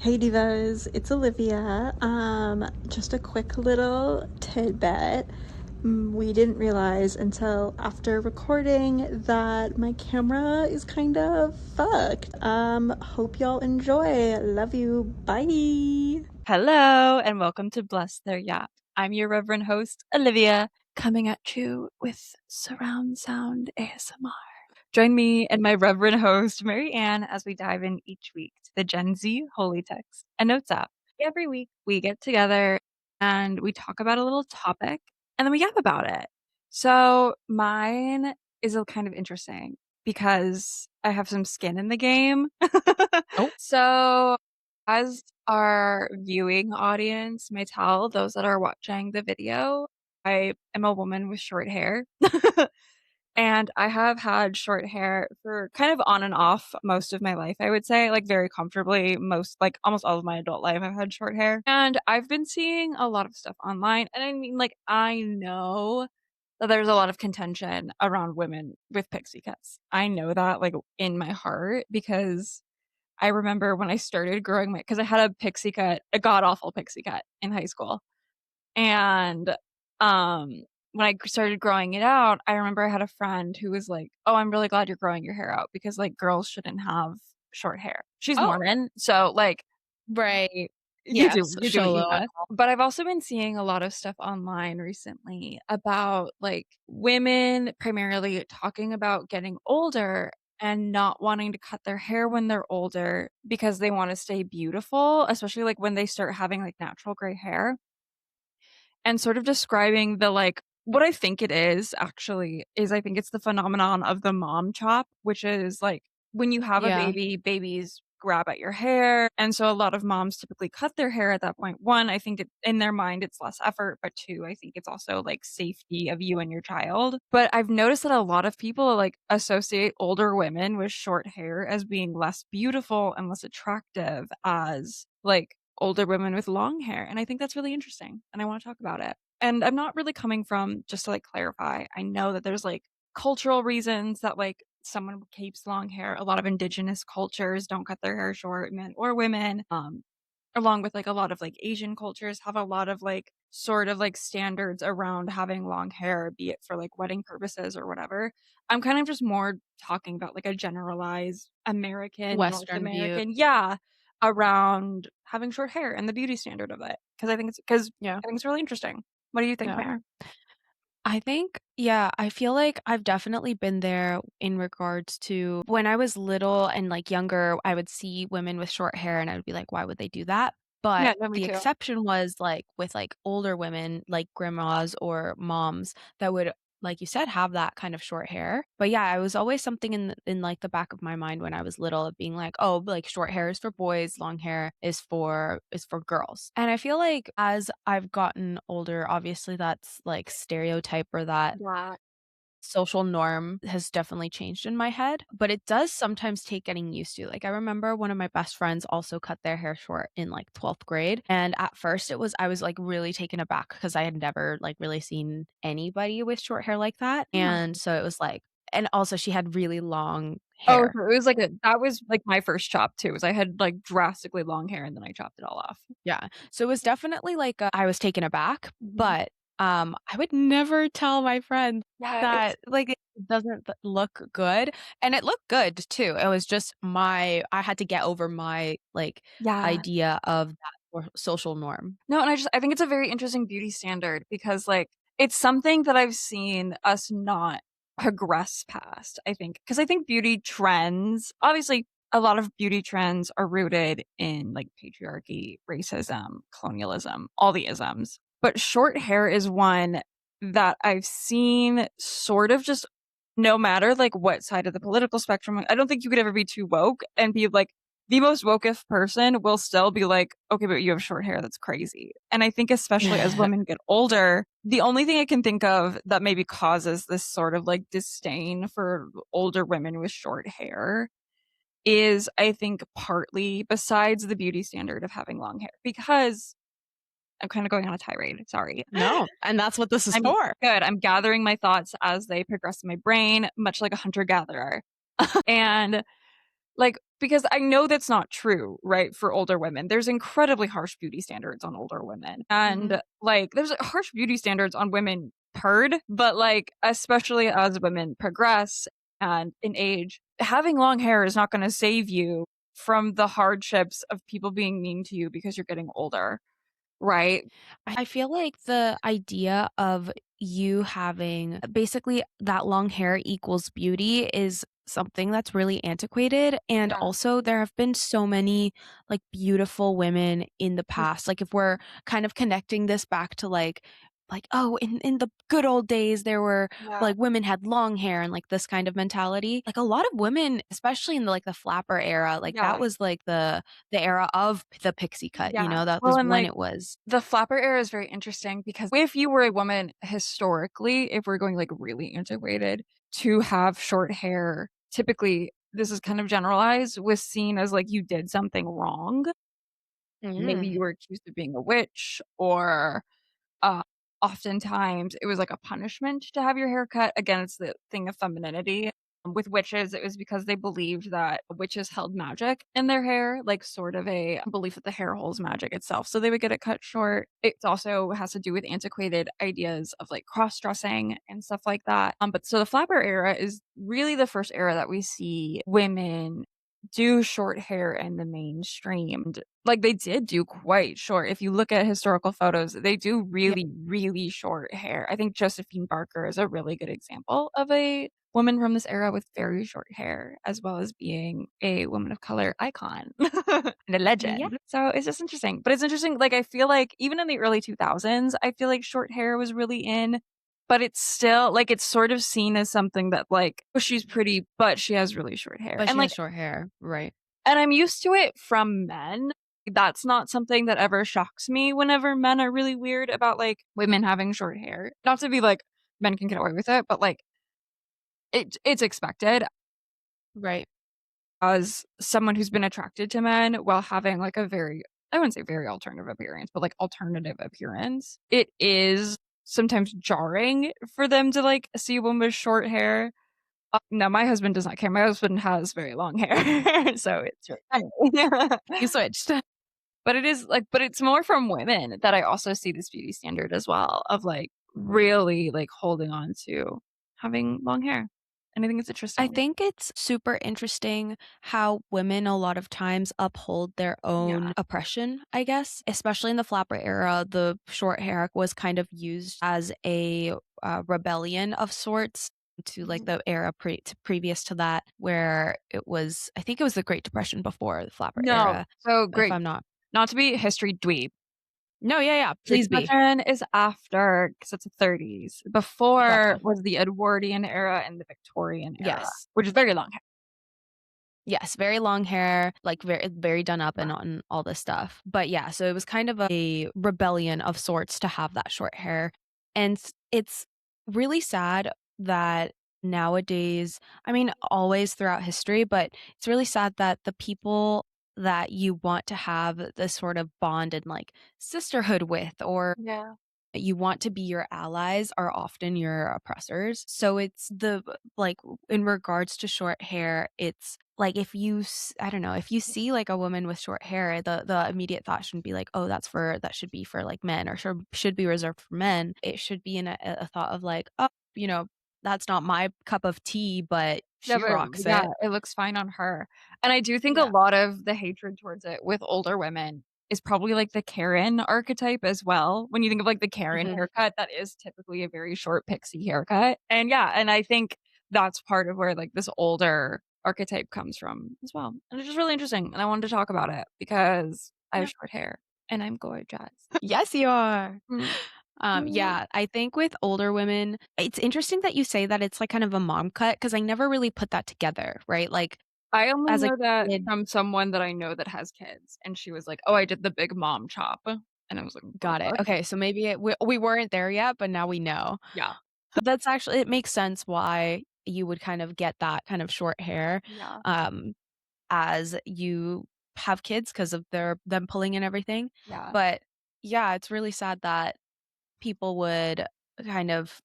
Hey Divas, it's Olivia. Just a quick little tidbit. We didn't realize until after recording that my camera is kind of fucked. Hope y'all enjoy. Love you. Bye. Hello, and welcome to Bless Their Yacht. I'm your Reverend host, Olivia, coming at you with surround sound ASMR. Join me and my Reverend host, Maryanne, as we dive in each week to the Gen Z Holy Text and Notes app. Every week, we get together and we talk about a little topic, and then we yap about it. So mine is a kind of interesting because I have some skin in the game. Oh. So as our viewing audience may tell, those that are watching the video, I am a woman with short hair. And I have had short hair for kind of on and off most of my life, I would say, like very comfortably. Almost all of my adult life, I've had short hair. And I've been seeing a lot of stuff online. And I mean, like, I know that there's a lot of contention around women with pixie cuts. I know that, like, in my heart, because I remember when I started growing because I had a pixie cut, a god awful pixie cut in high school. And, when I started growing it out, I remember I had a friend who was like, "Oh, I'm really glad you're growing your hair out because, like, girls shouldn't have short hair." She's Oh, Mormon, so, like, right. you do Yes, you do what you Sholo. will. But I've also been seeing a lot of stuff online recently about, like, women primarily talking about getting older and not wanting to cut their hair when they're older because they wanna stay beautiful, especially, like, when they start having, like, natural gray hair. And sort of describing the, like what I think it is actually is I think it's the phenomenon of the mom chop, which is, like, when you have a Yeah. baby, babies grab at your hair, and so a lot of moms typically cut their hair at that point. 1, I think in their mind, it's less effort, but 2, I think it's also, like, safety of you and your child. But I've noticed that a lot of people, like, associate older women with short hair as being less beautiful and less attractive as, like, older women with long hair, and I think that's really interesting, and I wanna talk about it. And I'm not really coming from just to, like, clarify, I know that there's, like, cultural reasons that, like, someone keeps long hair. A lot of indigenous cultures don't cut their hair short, men or women, along with, like, a lot of, like, Asian cultures have a lot of, like, sort of, like, standards around having long hair, be it for, like, wedding purposes or whatever. I'm kind of just more talking about, like, a generalized American, North Western view. American yeah, around having short hair and the beauty standard of it, because Yeah. I think it's really interesting. What do you think, Yeah. Mare? I think, yeah, I feel like I've definitely been there in regards to when I was little and, like, younger, I would see women with short hair and I would be like, "Why would they do that?" Yeah, But no, me the too. exception was, like, with, like, older women, like grandmas or moms that would, like you said, have that kind of short hair. But yeah, it was always something in, like, the back of my mind when I was little of being like, "Oh, like, short hair is for boys, long hair is for girls." And I feel like as I've gotten older, obviously that's, like, stereotype or that Yeah. social norm has definitely changed in my head, but it does sometimes take getting used to. Like, I remember one of my best friends also cut their hair short in, like, 12th grade, and at first I was, like, really taken aback because I had never, like, really seen anybody with short hair like that, Yeah. and so it was like and also she had really long Oh, hair. so it was like a that was, like, my first chop too, was I had, like, drastically long hair and then I chopped it all off. Yeah. So it was definitely like I was taken aback, Mhm. but, I would never tell my friends Yeah, it's that, like, it doesn't look good, and it looked good too. It was just I had to get over my, like, yeah. idea of that social norm. No, and I think it's a very interesting beauty standard because, like, it's something that I've seen us not progress past, I think, because I think beauty trends obviously, a lot of beauty trends are rooted in, like, patriarchy, racism, colonialism, all the isms, but short hair is one that I've seen sort of just no matter, like, what side of the political spectrum I don't think you could ever be too woke and be, like, the most woke-if person will still be like, "Okay, but you have short hair, that's crazy." And I think especially as women get older, the only thing I can think of that maybe causes this sort of, like, disdain for older women with short hair is, I think, partly besides the beauty standard of having long hair, because I'm kinda going on a tirade, sorry. No, and that's what this is I'm for. good, I'm gathering my thoughts as they progress in my brain, much like a hunter-gatherer. And like, because I know that's not true, right? For older women, there's incredibly harsh beauty standards on older women. And like, there's harsh beauty standards on women, heard, but like, especially as women progress and in age, having long hair is not going to save you from the hardships of people being mean to you because you're getting older, right? I feel like the idea of you having basically that long hair equals beauty is something that's really antiquated. And Yeah. also, there have been so many like beautiful women in the past. Like, if we're kind of connecting this back to like oh in the good old days there were Yeah. like women had long hair and like this kind of mentality, like a lot of women, especially in the like the flapper era, like that Yeah. was like the era of the pixie cut, you Yeah. know, that Well, was and when like, it was. the flapper era is very interesting because if you were a woman historically, if we're going like really antiquated, to have short hair, typically, this is kind of generalized, was seen as like you did something wrong. Maybe Mm. you were accused of being a witch, or uh, oftentimes it was like a punishment to have your hair cut. Again, it's the thing of femininity. With witches, it was because they believed that witches held magic in their hair, like sort of a belief that the hair holds magic itself. So they would get it cut short. It also has to do with antiquated ideas of like cross dressing and stuff like that. But so the flapper era is really the first era that we see women do short hair in the mainstream. Like, they did do quite short. If you look at historical photos, they do Yeah. really, really short hair. I think Josephine Barker is a really good example of a woman from this era with very short hair, as well as being a woman of color icon and a Yeah. legend. So it's just interesting. But it's interesting, like, I feel like even in the early 2000s, I feel like short hair was really in, but it's still like it's sort of seen as something that like, oh, she's pretty, but she has really short hair. But And she like, has short hair, right. and I'm used to it from men. That's not something that ever shocks me whenever men are really weird about like women having short hair. Not to be like men can get away with it, but like it's expected Right. as someone who's been attracted to men while having like a very, I wouldn't say very alternative appearance, but like alternative appearance. It is sometimes jarring for them to like see a woman with short hair. No, my husband does not care. My husband has very long hair, so it's really funny. You switched. But it is like, but it's more from women that I also see this beauty standard as well of like really like holding on to having long hair. And I think it's I interesting. think it's super interesting how women a lot of times uphold their Yeah. own oppression, I guess. Especially in the flapper era, the short hair was kind of used as a rebellion of sorts to like Mhm. the era previous to that, where it was, I think it was the Great Depression before the flapper No. era, So if great. I'm not. Not to be history dweeb. No, yeah, yeah, Great please be. Depression is after, because it's the 30s. Before Gotcha. was the Edwardian era and the Victorian era, Yes. which is very long hair. Yes, very long hair, like very done up Yeah. and all this stuff. But yeah, so it was kind of a rebellion of sorts to have that short hair. And it's really sad that nowadays, I mean, always throughout history, but it's really sad that the people that you want to have this sort of bond and like sisterhood with, or Yeah. you want to be your allies, are often your oppressors. So it's like in regards to short hair, it's like if I don't know, if you see like a woman with short hair, the immediate thought shouldn't be like, oh, that should be for like men, or should be reserved for men. It should be in a thought of like, oh, you know, that's not my cup of tea, but Yeah, she but rocks yeah, it. it looks fine on her. And I do think a Yeah. lot of the hatred towards it with older women is probably like the Karen archetype as well. When you think of like the Karen Hmm. haircut, that is typically a very short pixie haircut. And yeah, and I think that's part of where like this older archetype comes from as well. And it's just really interesting. And I wanted to talk about it because I have Yeah. short hair and I'm gorgeous. Yes, you are. Mm. Mm. Yeah, I think with older women, it's interesting that you say that it's like kind of a mom cut because I never really put that together, right? Like I only as a know that kid, from someone that I know that has kids. And she was like, oh, I did the big mom chop. And I was like, got it. okay. Okay, so maybe we weren't there yet, but now we know. Yeah. That's actually, it makes sense why you would kind of get that kind of short hair, Yeah. um, as you have kids because of them pulling and everything. Yeah. But yeah, it's really sad that people would kind of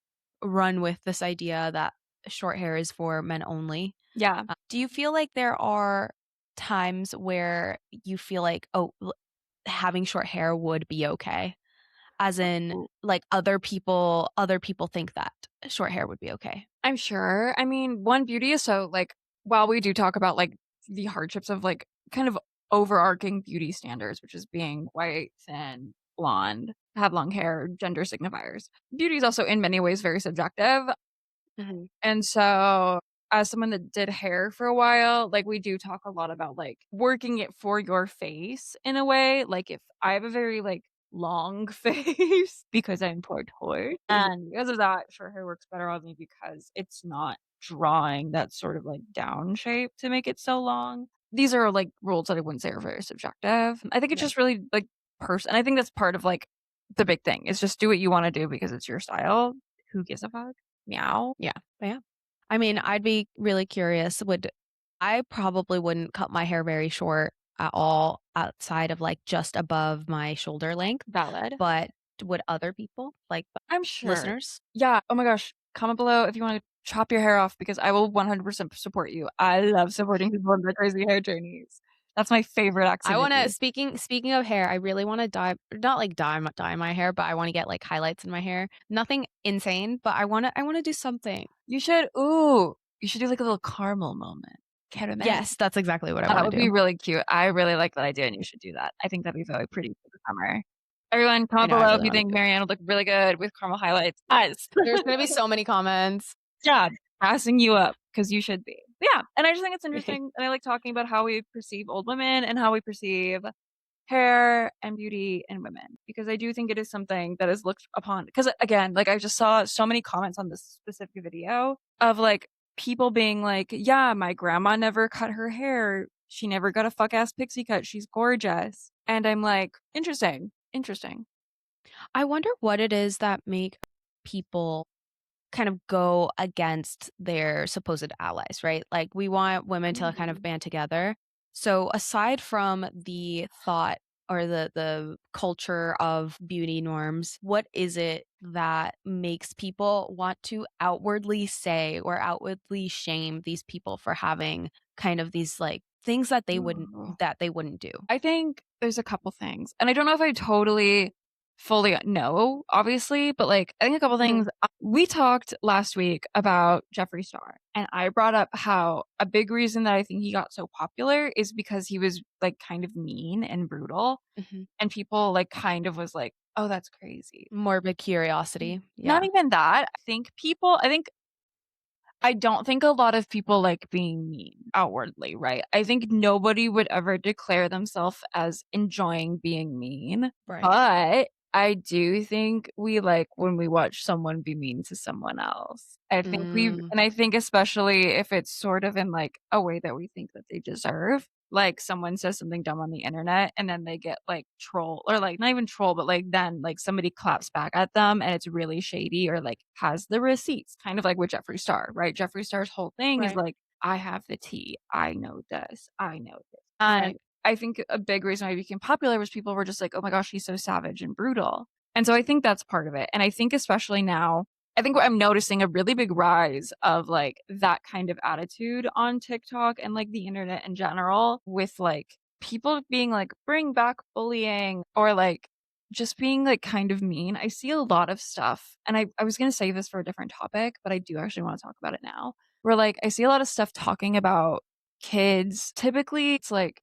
run with this idea that short hair is for men only. Yeah. Do you feel like there are times where you feel like, oh, having short hair would be okay? As in, like, other people think that short hair would be okay. I'm sure. I mean, one, beauty is so like, while we do talk about like the hardships of like kind of overarching beauty standards, which is being white, thin, blonde, have long hair, gender signifiers, beauty is also in many ways very subjective. Mhm. And so, as someone that did hair for a while, like, we do talk a lot about, like, working it for your face in a way. Like, if I have a very, like, long face because I'm portort, and because of that, short hair works better on me because it's not drawing that sort of, like, down shape to make it so long. These are, like, rules that I wouldn't say are very subjective. I think it's Right. just really, like, and I think that's part of, like, the big thing is just do what you wanna do because it's your style. Who gives a fuck? Meow. Yeah. Yeah. I mean, I'd be really curious, I probably wouldn't cut my hair very short at all outside of, like, just above my shoulder length, Valid. but would other people, like, I'm sure. listeners? Yeah. Oh my gosh. Comment below if you wanna chop your hair off because I will 100% support you. I love supporting people on their crazy hair journeys. That's my favorite I wanna activity. speaking of hair, I really wanna not like dye my hair, but I wanna get, like, highlights in my hair. Nothing insane, but I wanna do something. You should do like a little caramel moment. Caramel. Yes, that's exactly what I That wanna would be do. really cute. I really like that idea and you should do that. I think that'd be very pretty for the summer. Everyone, I comment know, I below if really you wanna think do it. Maryanne would look really good with caramel highlights. Yes. There's gonna be so many comments. Yeah, passing you up because you should be. But yeah, and I just think it's interesting, and I like talking about how we perceive old women and how we perceive hair and beauty in women because I do think it is something that is looked upon. Because again, like I just saw so many comments on this specific video of like people being like, "Yeah, my grandma never cut her hair. She never got a fuck ass pixie cut. She's gorgeous." And I'm like, interesting, interesting. I wonder what it is that make people kind of go against their supposed allies, right? Like, we want women to kind of band together. So aside from the thought or the culture of beauty norms, what is it that makes people want to outwardly say or outwardly shame these people for having kind of these like things that Ooh. they wouldn't do? I think there's a couple things, and I don't know if I totally fully know, obviously, but like I think a couple Mhm. things. We talked last week about Jeffree Star, and I brought up how a big reason that I think he got so popular is because he was like kind of mean and brutal, Mhm. and people like kind of was like, "Oh, that's crazy." Morbid curiosity. Not Yeah. even that. I think I don't think a lot of people like being mean outwardly, right? I think nobody would ever declare themselves as enjoying being mean, Right. but I do think we like when we watch someone be mean to someone else. Mm, And I think especially if it's sort of in like a way that we think that they deserve. Like someone says something dumb on the internet and then they get like troll or like not even troll, but like then like somebody claps back at them and it's really shady or like has the receipts, kind of like with Jeffree Star, right? Jeffree Star's whole thing is right. like, I have the tea. I know this. I know this. And Right. I think a big reason why he became popular was people were just like, oh my gosh, he's so savage and brutal. And so I think that's part of it. And I think especially now, I think I'm noticing a really big rise of like that kind of attitude on TikTok and like the internet in general with like people being like, bring back bullying or like just being like kind of mean. I see a lot of stuff, and I was going to save this for a different topic, but I do actually want to talk about it now. Where like I see a lot of stuff talking about kids. Typically, it's like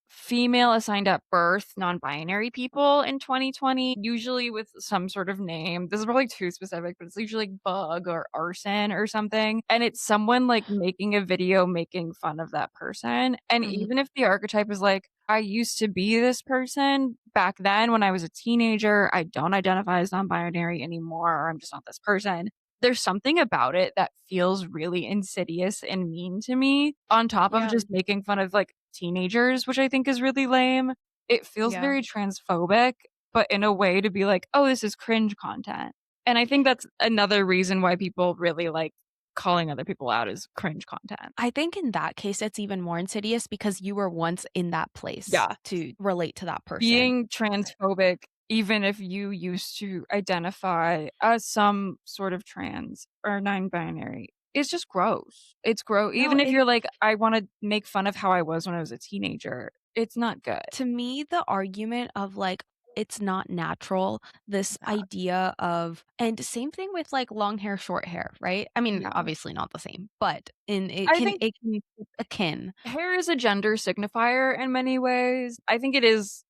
female assigned at birth non-binary people in 2020, usually with some sort of name. This is probably too specific, but it's usually like bug or arson or something. And it's someone like making a video making fun of that person. And Mhm. even if the archetype is like, I used to be this person back then when I was a teenager, I don't identify as non-binary anymore, or I'm just not this person. There's something about it that feels really insidious and mean to me, on top of Yeah. just making fun of like teenagers, which I think is really lame. It feels Yeah. very transphobic, but in a way to be like, oh, this is cringe content. And I think that's another reason why people really like calling other people out as cringe content. I think in that case, it's even more insidious because you were once in that place Yeah. to relate to that person. Being transphobic, even if you used to identify as some sort of trans or non binary, it's just gross. It's gross. No, Even if you're like, I want to make fun of how I was when I was a teenager, it's not good. to me, the argument of like, it's not natural, this idea of, and same thing with like long hair, short hair, right? I mean, Yeah. obviously not the same, but I think it can be akin. hair is a gender signifier in many ways. I think it's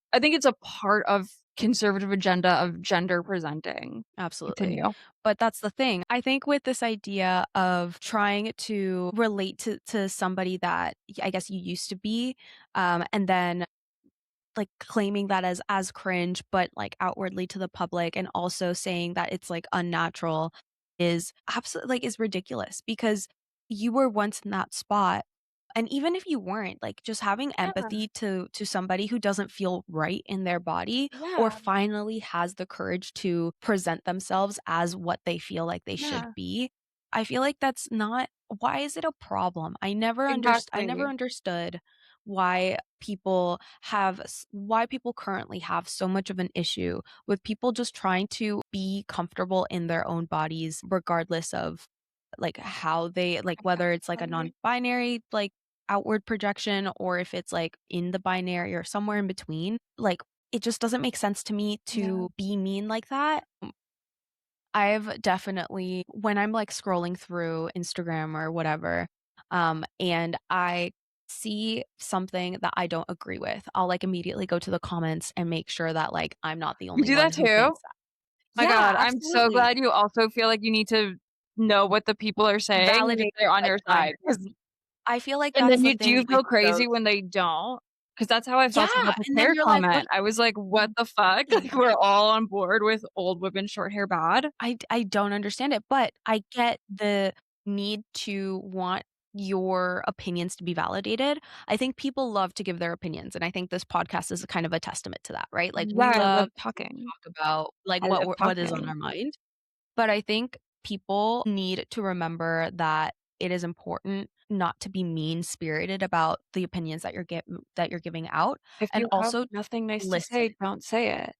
a part of conservative agenda of gender presenting. Absolutely. Continue. But that's the thing. I think with this idea of trying to relate to somebody that I guess you used to be, and then like claiming that as cringe, but like outwardly to the public, and also saying that it's like unnatural is absolutely like is ridiculous because you were once in that spot. And even if you weren't, like just having Yeah. empathy to somebody who doesn't feel right in their body or Yeah. finally has the courage to present themselves as what they feel like they should Yeah. be. I feel like that's not why is it a problem? I never Exactly. understood why why people currently have so much of an issue with people just trying to be comfortable in their own bodies regardless of like how they like whether it's like a Exactly. non-binary like outward projection or if it's like in the binary or somewhere in between. Like it just doesn't make sense to me Yeah. to be mean like that. I've definitely when I'm like scrolling through Instagram or whatever, and I see something that I don't agree with, I'll like immediately go to the comments and make sure that like I'm not the You only do one that who too? thinks that. My Yeah, god, I'm so absolutely. glad you also feel like you need to know what the people are saying and that Validate they're on like your my side, 'cause I feel like and that's then the you do thing you with feel crazy those when they don't? 'Cause that's how I felt yeah, about the and then hair you're like, comment. "What?" I was like, "What the fuck?" Like, we're all on board with old women short hair bad? I don't understand it, but I get the need to want your opinions to be validated. I think people love to give their opinions, and I think this podcast is kind of a testament to that, right? Like, Yeah, we I love love to talking. talk about, like, I love what is on talking. our mind, but I think people need to remember that it is important not to be mean-spirited about the opinions that you're giving out, If and you have also nothing nice to listen. say, don't say it.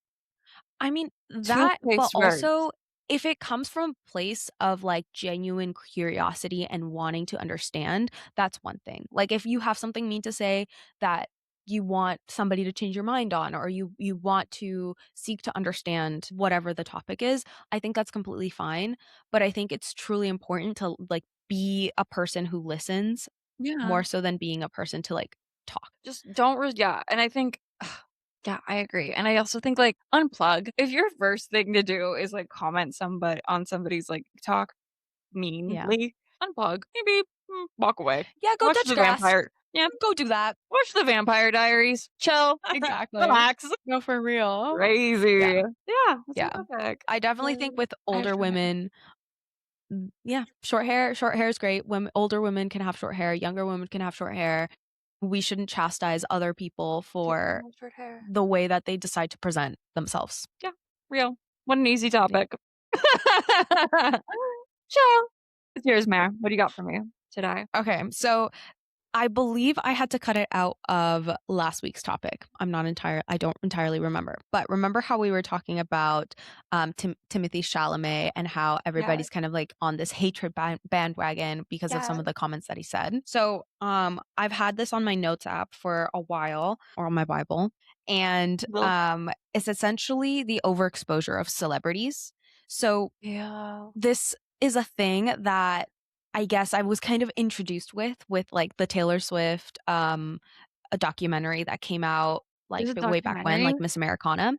I mean, Two that, but choice words. also if it comes from a place of like genuine curiosity and wanting to understand, that's one thing. Like if you have something mean to say that you want somebody to change your mind on or you want to seek to understand whatever the topic is, I think that's completely fine, but I think it's truly important to like be a person who listens Yeah. more so than being a person to like talk. Just don't yeah, and I think yeah, I agree, and I also think, like, unplug. If your first thing to do is, like, comment somebody on somebody's, like, talk Yeah. meanly, unplug. Maybe, walk away. Yeah, go Watch touch the grass. vampire yeah, Go do that. watch the Vampire Diaries. Chill. Exactly. Relax. No, for real. Yeah, Crazy. Yeah, that's yeah. my pick. I definitely think Um, with I have older short hair. women, yeah, short hair is great. Older women can have short hair, younger women can have short hair. We shouldn't chastise other people People for have short hair. the way that they decide to present themselves. Yeah, real. What an easy Yeah. topic. Chill. It's yours, Mare. What do you got for me today? Okay, so I believe I had to cut it out of last week's topic. I don't entirely remember. But remember how we were talking about Timothy Chalamet and how Yeah. everybody's kind of like on this hatred bandwagon because of some Yeah. of the comments that he said. So, I've had this on my notes app for a while or on my Bible, and Well, it's essentially the overexposure of celebrities. So, yeah. this is a thing that I guess I was kind of introduced with, like, the Taylor Swift, a documentary that came out, like, Is it way back when, documentary? like, Miss Americana.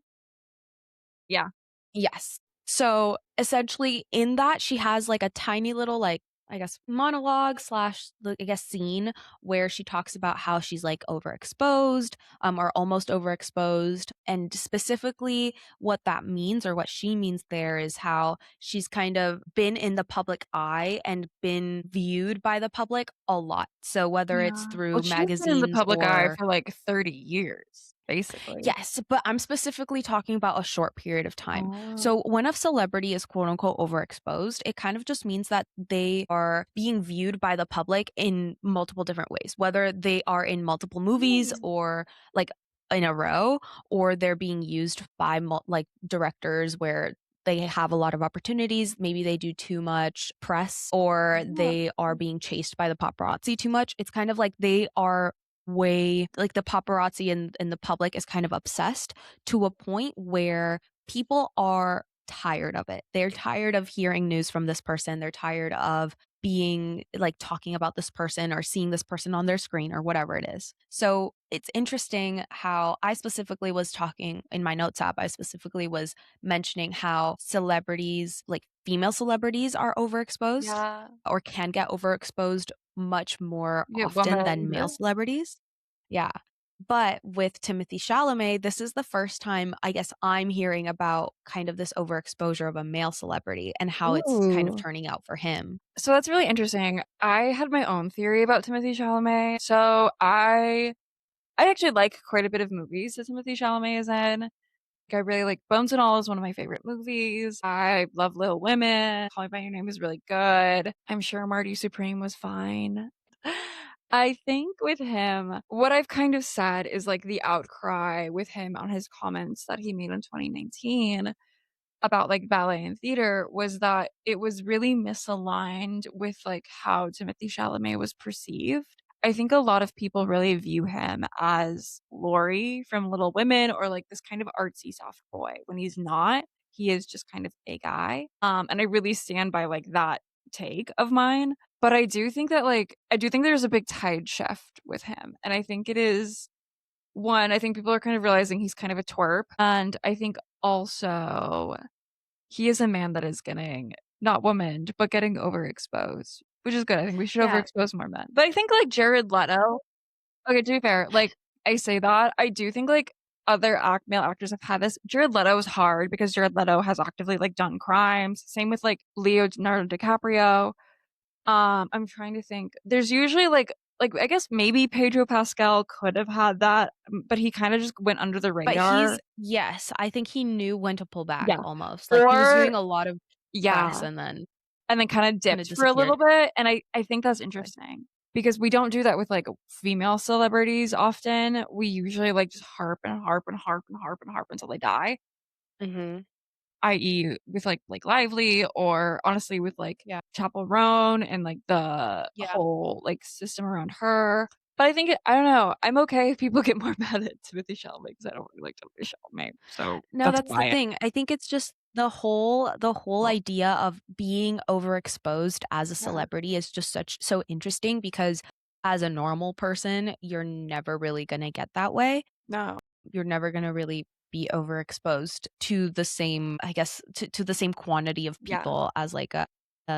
Yeah. Yes. So, essentially, in that, she has, like, a tiny little, like, I guess, monologue slash, like, I guess, scene where she talks about how she's, like, overexposed, or almost overexposed, and specifically what that means or what she means there is how she's kind of been in the public eye and been viewed by the public a lot. So, whether it's Yeah. Well, through she's been in the magazines public eye or for, like, 30 years, basically. yes, but I'm specifically talking about a short period of time. Oh. So when a celebrity is quote unquote overexposed, it kind of just means that they are being viewed by the public in multiple different ways, whether they are in multiple movies Mm. or like in a row, or they're being used by like directors where they have a lot of opportunities. Maybe they do too much press, or Yeah. they are being chased by the paparazzi too much. It's kind of like they are way like the paparazzi and the public is kind of obsessed to a point where people are tired of it. They're tired of hearing news from this person. They're tired of being like talking about this person or seeing this person on their screen or whatever it is. So it's interesting how I specifically was talking in my notes app. I specifically was mentioning how celebrities, like female celebrities, are overexposed Yeah. or can get overexposed much more Yeah, often woman. than male celebrities. Yeah. But with Timothee Chalamet, this is the first time I guess I'm hearing about kind of this overexposure of a male celebrity and how it's kind of Ooh. turning out for him. So that's really interesting. I had my own theory about Timothée Chalamet. So I actually like quite a bit of movies that Timothée Chalamet is in. I really like Bones and All is one of my favorite movies. I love Little Women. Call Me by Your Name is really good. I'm sure Marty Supreme was fine. I think with him, what I've kind of said is like the outcry with him on his comments that he made in 2019 about like ballet and theater was that it was really misaligned with like how Timothée Chalamet was perceived. I think a lot of people really view him as Laurie from Little Women or like this kind of artsy soft boy when he's not. He is just kind of a guy. And I really stand by like that take of mine. But I do think that like I do think there's a big tide shift with him. And I think it is one, I think people are kind of realizing he's kind of a twerp. And I think also he is a man that is getting not womaned, but getting overexposed, which is good. I think we should Yeah. overexpose more men. But I think like Jared Leto, okay, to be fair, like I say that, I do think like other male actors have had this. Jared Leto is hard because Jared Leto has actively like done crimes. Same with like Leonardo DiCaprio. I'm trying to think. There's usually like I guess maybe Pedro Pascal could have had that, but he kind of just went under the But radar. yes, I think he knew when to pull back Yeah. almost. Like he was Or doing a lot of press yeah. and And then kinda then it dipped for a disappeared. little bit, and I think that's interesting because we don't do that with, like, female celebrities often. We usually, like, just harp and harp and harp and harp and harp until they die, Mhm. i.e. with, like, Blake Lively or honestly with, like, Yeah. Chappell Roan and, like, the Yeah. whole, like, system around her. But I think I don't know, I'm okay if people get more mad at Timothée Chalamet because I don't really like Timothée Chalamet, so No, that's that's the fine. thing. I think it's just the whole idea of being overexposed as a Yeah. celebrity is just so interesting because as a normal person, you're never really gonna get that way. No. You're never gonna really be overexposed to the same, I guess, to the same quantity of Yeah. people as like a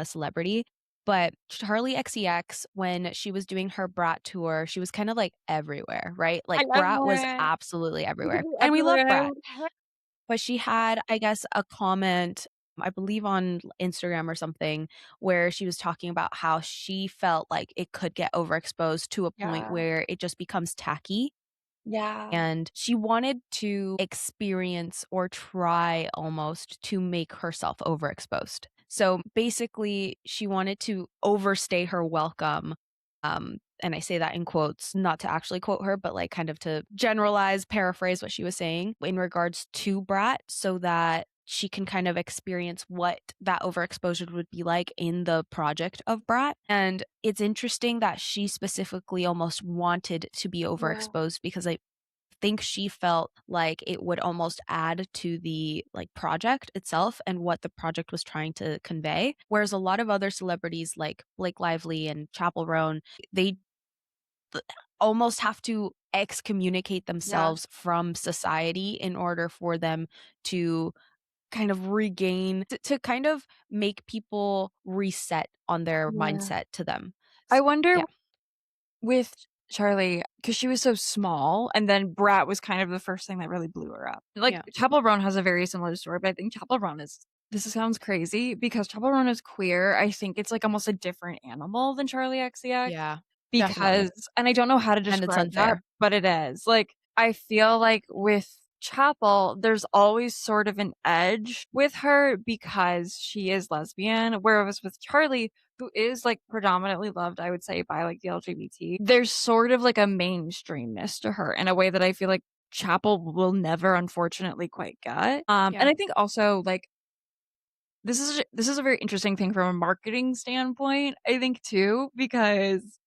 celebrity. But Charlie XCX, when she was doing her Brat tour, she was kind of like everywhere, right? I Like love Brat was it. absolutely You could everywhere. be And we love everywhere and I Brat. would have But she had, I guess, a comment, I believe on Instagram or something, where she was talking about how she felt like it could get overexposed to a point yeah. where it just becomes tacky. Yeah. And she wanted to experience or try almost to make herself overexposed. So basically, she wanted to overstay her welcome. And I say that in quotes, not to actually quote her, but like kind of to generalize, paraphrase what she was saying in regards to Brat so that she can kind of experience what that overexposure would be like in the project of Brat. And it's interesting that she specifically almost wanted to be Yeah. overexposed because I think she felt like it would almost add to the like project itself and what the project was trying to convey. Whereas a lot of other celebrities like Blake Lively and Chappell Roan, they almost have to excommunicate Yeah. themselves from society in order for them to kind of regain to kind of make people reset on their Yeah. mindset to them. I wonder Yeah. with Charlie, because she was so small, and then Brat was kind of the first thing that really blew her up. Like, Yeah. Chappell Roan has a very similar story, but I think Chappell Roan is this sounds crazy because Chappell Roan is queer. I think it's, like, almost a different animal than Charlie XCX Yeah. because Definitely. and I don't know how to And it's describe that, unfair. but it is. Like, I feel like with Chappell, there's always sort of an edge with her because she is lesbian, whereas with Charlie, who is like predominantly loved, I would say, by like the LGBT, there's sort of like a mainstreamness to her in a way that I feel like Chappell will never unfortunately quite get. And Yeah. I think also like this is a very interesting thing from a marketing standpoint, I think too, because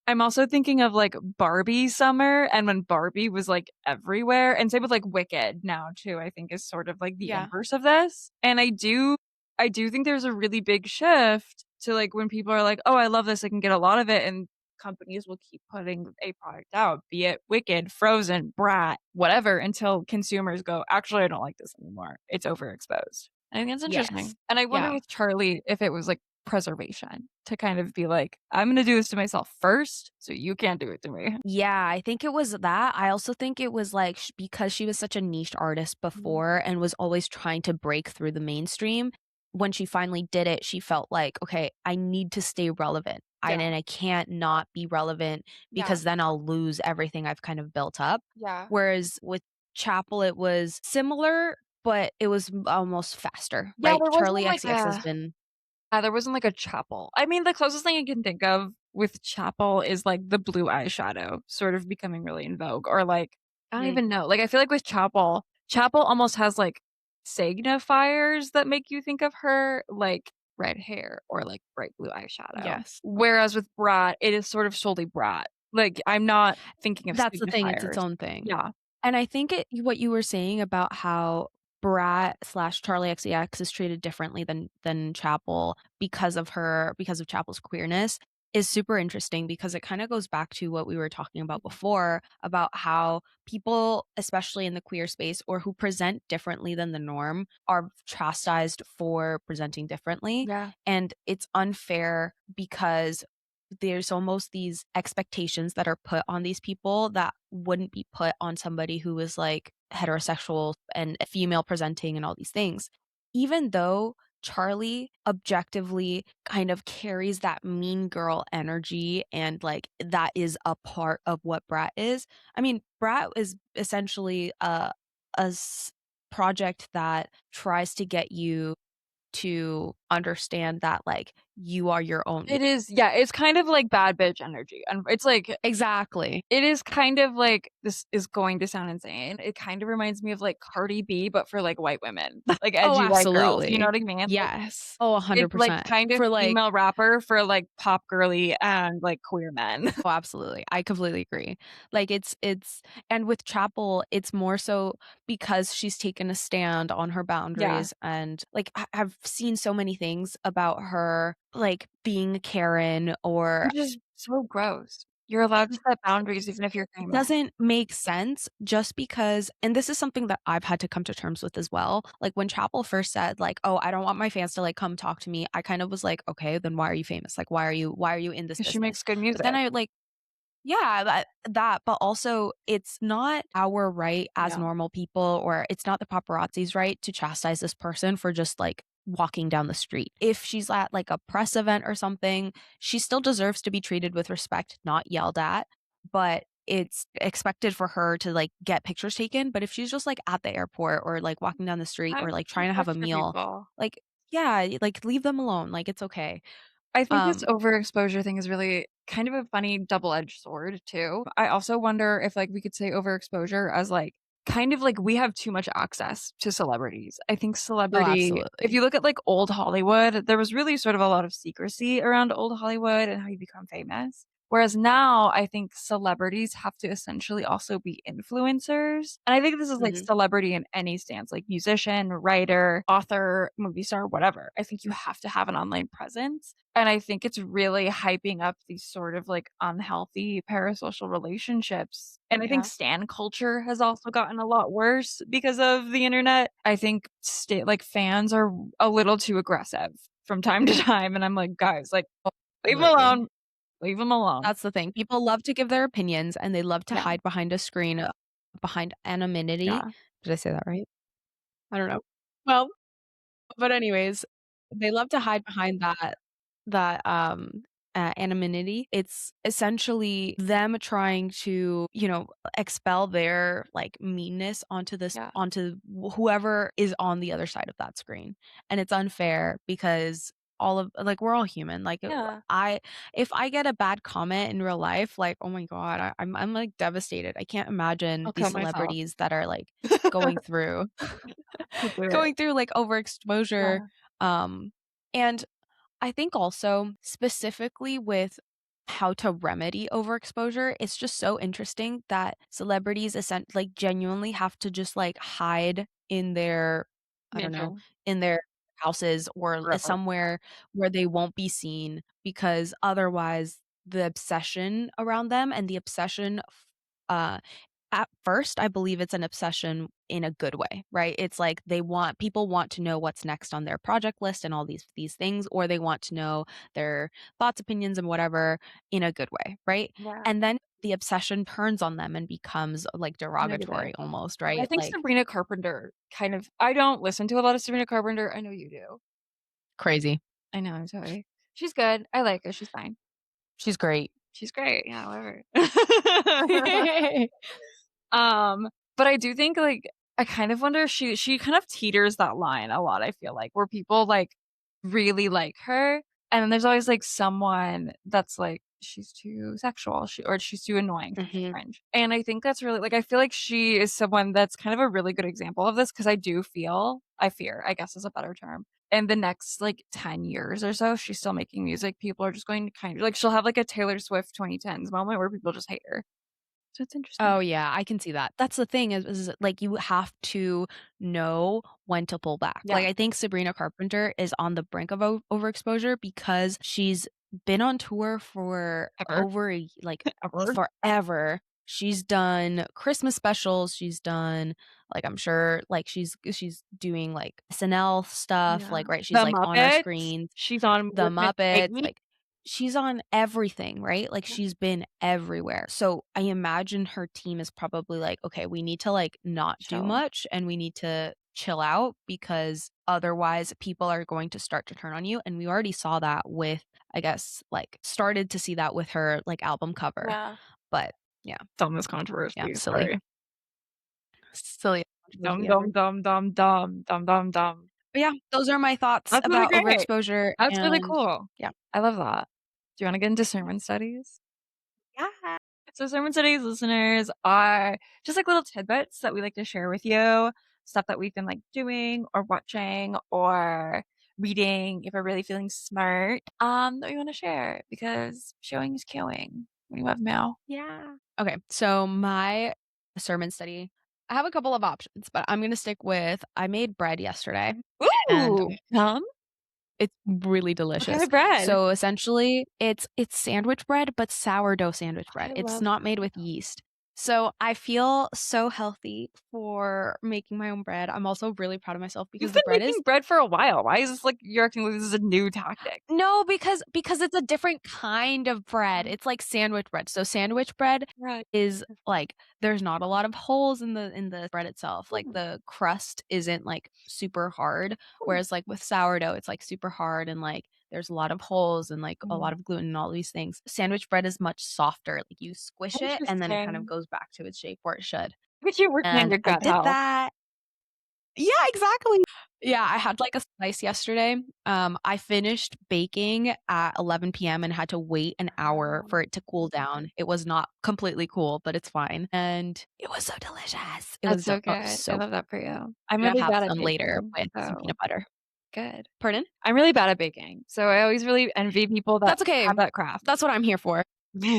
I'm also thinking of, like, Barbie summer and when Barbie was, like, everywhere, and same with, like, Wicked now too, I think is sort of, like, the Yeah. inverse of this, and I do think there's a really big shift to, like, when people are like, "Oh, I love this, I can get a lot of it," and companies will keep putting a product out, be it Wicked, Frozen, Brat, whatever, until consumers go, "Actually, I don't like this anymore. It's overexposed." I think that's Yes. interesting, and I wonder Yeah. with Charlie if it was, like, preservation to kind of be like, "I'm gonna do this to myself first, so you can't do it to me." Yeah, I think it was that. I also think it was, like, because she was such a niche artist Mhm. before and was always trying to break through the mainstream, when she finally did it, she felt like, "Okay, I need to stay relevant. Yeah, I can't not be relevant yeah, because then I'll lose everything I've kind of built up." yeah. Whereas with Chapel, it was similar, but it was almost faster, Yeah, right? there Charlie wasn't like XCX has a been yeah, there wasn't like a chapel. I mean, the closest thing I can think of with chapel is like the blue eyeshadow sort of becoming really in vogue, or like I don't mm, even know. Like I feel like with chapel almost has like signifiers that make you think of her, like red hair or like bright blue eyeshadow. yes. Whereas with Brat, it is sort of solely Brat. Like I'm not thinking of That's the thing, it's its signifiers. own thing. Yeah. And I think what you were saying about how Brat/Charlie XCX is treated differently than Chapel because of Chapel's queerness is super interesting because it kinda goes back to what we were talking about Mhm. before, about how people, especially in the queer space or who present differently than the norm, are chastised for presenting differently, Yeah. and it's unfair because there's almost these expectations that are put on these people that wouldn't be put on somebody who is, like, heterosexual and female presenting and all these things. Even though Charlie objectively kind of carries that mean girl energy and, like, that is a part of what Brat is. I mean, Brat is essentially a project that tries to get you to understand that, like, you are your own. It is, yeah, it's kind of like bad bitch energy, and it's like Exactly. it is kind of like this is going to sound insane. It kind of reminds me of, like, Cardi B, but for, like, white women, like, Oh, edgy white girls, you know absolutely. what I mean? Like, Yes. Oh, it's, like, 100%. kind of For, like female rapper for, like, pop girly and, like, queer men. oh, absolutely. I completely agree. Like, it's and with Chapel, it's more so because she's taken a stand on her Yeah, boundaries and, like, I've seen so many things about her, like, being Karen or which is so gross. You're allowed to set boundaries even if you're it famous. doesn't make sense just because and this is something that I've had to come to terms with as well. Like, when Chapel first said, like, "Oh, I don't want my fans to, like, come talk to me," I kind of was like, "Okay, then why are you famous? Like, why are you in this 'Cause she business?" makes good But then music. I, like yeah, but also it's not our right as No. normal people, or it's not the paparazzi's right to chastise this person for just, like, walking down the street. If she's at, like, a press event or something, she still deserves to be treated with respect, not yelled at, but it's expected for her to, like, get pictures taken, but if she's just, like, at the airport or, like, walking down the street Have or, like, trying to have a respect for meal, people. like yeah, like, leave them alone, like, it's okay. I think this Um overexposure thing is really kind of a funny double-edged sword too. I also wonder if, like, we could say overexposure as, like, kind of like we have too much access to celebrities. I think Oh, celebrity if absolutely. you look at, like, old Hollywood, there was really sort of a lot of secrecy around old Hollywood and how you become famous. Whereas now, I think celebrities have to essentially also be influencers, and I think this is, like, Mhm. celebrity in any stance, like musician, writer, author, movie star, whatever. I think you have to have an online presence, and I think it's really hyping up these sort of, like, unhealthy parasocial relationships, and I think Yeah. stan culture has also gotten a lot worse because of the internet. I think like, fans are a little too aggressive from time to time, and I'm like, "Guys, like, leave 'em Absolutely. alone. Leave 'em alone." That's the thing. People love to give their opinions, and they love to Yeah, hide behind a screen, behind anonymity. yeah. Did I say that right? I don't know. Well, but anyways, they love to hide behind that anonymity. It's essentially them trying to, expel their, like, meanness Yeah. onto whoever is on the other side of that screen, and it's unfair because we're all human, like, Yeah. I if I get a bad comment in real life, like, oh my god, I'm, like, devastated. I can't imagine I'll these kill myself. celebrities that are, like, going through going through like overexposure. Yeah. And I think also specifically with how to remedy overexposure, it's just so interesting that celebrities like genuinely have to just like hide in their, I don't know, Mansion. in their houses or Forever. somewhere where they won't be seen because otherwise the obsession around them and the obsession uh at first, I believe it's an obsession in a good way, right? It's like people want to know what's next on their project list and all these things, or they want to know their thoughts, opinions, and whatever in a good way, right? Yeah. And then the obsession turns on them and becomes like derogatory Negative. almost, I right? think Like Sabrina Carpenter kind of I don't listen to a lot of Sabrina Carpenter. I know you do. crazy. I know, I'm sorry. She's good. I like her. She's fine. She's great. She's great. Yeah, whatever. But I do think like I kind of wonder if she kind of teeters that line a lot, I feel like, where people like really like her and then there's always like someone that's like she's too sexual, or she's too annoying, she's too Mhm. cringe. And I think that's really like I feel like she is someone that's kind of a really good example of this because I fear, I guess is a better term. In the next like 10 years or so, she's still making music. People are just going to kind of like she'll have like a Taylor Swift 2010s moment where people just hate her. So it's interesting. Oh, yeah, I can see that. That's the thing is, like, you have to know when to pull back. Yeah. Like, I think Sabrina Carpenter is on the brink of overexposure because she's been on tour for Ever. Ever. forever. She's done Christmas specials, she's done, like, I'm sure, like, she's doing, like, SNL stuff, Yeah. like, right, she's, The like, on our Muppets. screens. She's on The More Than a Muppets, Cake. like, she's on everything, right? Like, Yeah. she's been everywhere. So, I imagine her team is probably like, "Okay, we need to, like, not do Chill. much, and we need to chill out because otherwise people are going to start to turn on you," and we already saw that with I guess, like, started to see that with her, like, album cover. Yeah. But, yeah, Dumbest yeah, controversy, silly. sorry. Silliest Dumb, controversy ever. dumb, dumb, dumb, dumb, dumb, dumb, dumb. But, yeah, those are my thoughts That's really about great. overexposure, That's really and cool. yeah. I love that. Do you wanna get into sermon studies? Yeah. So sermon studies listeners are just like little tidbits that we like to share with you, stuff that we've been like doing or watching or reading if we're really feeling smart, that we want to share because showing is killing. What do you have, Mel? Yeah. Okay, so my sermon study, I have a couple of options, but I'm gonna stick with I made bread yesterday, and Ooh, yum. it's really What kind delicious. of bread? So, essentially, it's sandwich bread, but sourdough sandwich bread. I It's love not made with sourdough. yeast. So, I feel so healthy for making my own bread. I'm also really proud of myself because You've the been bread is making bread for a while. Why is this like you're acting like this is a new tactic? No, because it's a different kind of bread. It's like sandwich bread. So sandwich bread Right. is like there's not a lot of holes in the bread itself. Like Hmm. the crust isn't like super hard, Hmm. whereas like with sourdough it's like super hard and like there's a lot of holes and like a lot Mm. of gluten and all these things. Sandwich bread is much softer. Like you squish it and then it kind of Interesting. goes back to its shape where it should. Look at you working on And your I gut did health. that. Yeah, exactly. Yeah, I had, like, a slice yesterday. I finished baking at 11 p.m. and had to wait an hour Wow. for it to cool down. It was not completely cool, but it's fine, and it was so delicious. It That's was so good. I so love that for you. I'm I'm gonna really have bad at some later baking, with some so peanut butter. good. Pardon? I'm really bad at baking, so I always really envy people that That's okay. have that craft. That's what I'm here for.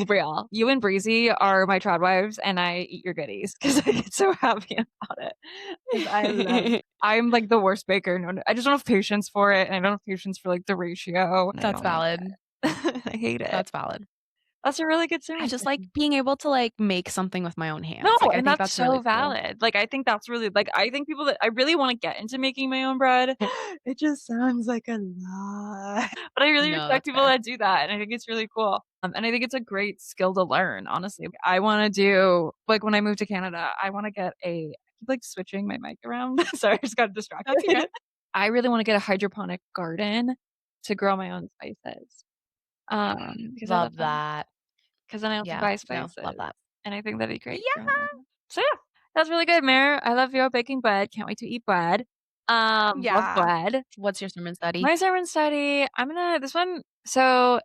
Real. You and Breezy are my trad wives, and I eat your goodies because I get so happy about it. Because I'm like the worst baker. No, I just don't have patience for it, and I don't have patience for like the ratio, and I That's don't like valid. it. I hate it. That's valid. That's a really good I sermon just like session. being able to, like, make something with my own No, hands. Like, I and think that's that's really so cool. valid. Like, I think that's really like, I think people that I really wanna get into making my own bread. It just sounds like a lot. But I really No, respect that's people fair. that do that, and I think it's really cool. And I think it's a great skill to learn, honestly. I wanna do like, when I move to Canada, I wanna get I keep, like, switching my mic around. Sorry, I just got distracted. That's okay. I really wanna get a hydroponic garden to grow my own spices, because I love Love them. that. 'Cause then I don't have to Yeah, buy no, love spices, that. and I think that'd be great for Yeah. everyone. So yeah, that's really good, Mare. I love your baking bread. Can't wait to eat bread. Love Yeah. bread. What's your sermon study? My sermon study, I'm gonna this one so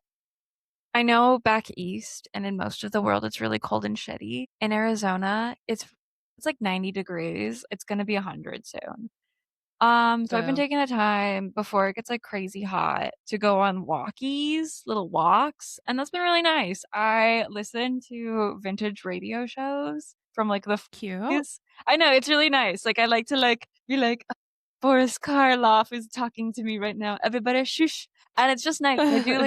I know back east and in most of the world it's really cold and shitty. In Arizona, it's like 90 degrees. It's gonna be 100 soon. So I've been taking the time before it gets like crazy hot to go on walkies, little walks, and that's been really nice. I listen to vintage radio shows from like the Cute. 40s. I know, it's really nice. Like I like to like be like, Boris Karloff is talking to me right now. Everybody shush. And it's just nice. I do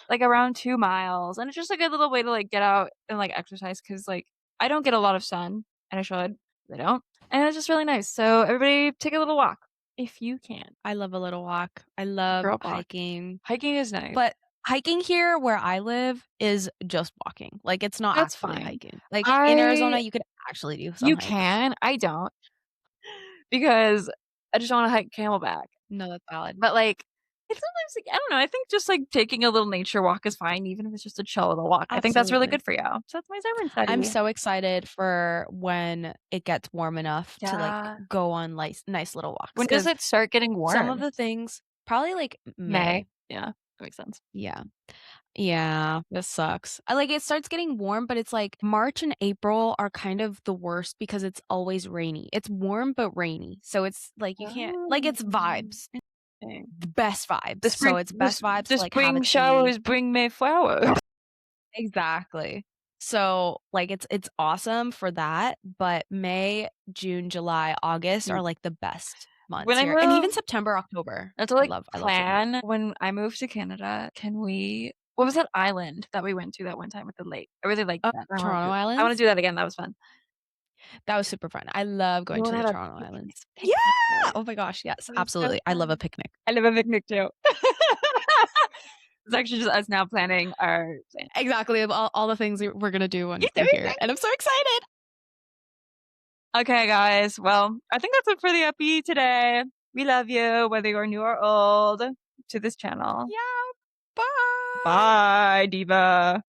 like around 2 miles, and it's just a good little way to like get out and like exercise because like I don't get a lot of sun, and I should. I don't, and it's just really nice. So everybody take a little walk if you can. I love a little walk. I love Girl walk. hiking. Hiking is nice. But hiking here where I live is just walking. Like it's not That's actually fine. hiking. Like in Arizona, you could actually do some You hikes. can. I don't. Because I just don't want to hike Camelback. No, that's valid. But like it's sometimes like I don't know. I think just like taking a little nature walk is fine, even if it's just a chill little walk. I think that's really Absolutely. good for you. So that's my sermon study. I'm so excited for when it gets warm enough to like go on nice little walks. When does it start getting warm? Some of the things probably like May. Yeah, that makes sense. Yeah, this sucks. It starts getting warm, but it's like March and April are kind of the worst because it's always rainy. It's warm but rainy. So it's like you can't it's vibes. The best vibes. So it's best vibes the to like spring have showers bring May flowers. Exactly. So like it's awesome for that, but May, June, July, August are like the best months When I here. And move- even September, October. That's like plan. When I move to Canada, can we? What was that island that we went to that one time with the lake? I really liked that. Toronto Islands. I want to do that again. That was fun. That was super fun. I love going to the Toronto Islands. Yeah. Oh my gosh. Yes, absolutely. I love a picnic. I love a picnic too. It's actually just us now planning our plan. Exactly. All the things we're going to do when we're here. And I'm so excited. Okay, guys. Well, I think that's it for the epi today. We love you, whether you're new or old, to this channel. Yeah. Bye. Bye, Diva.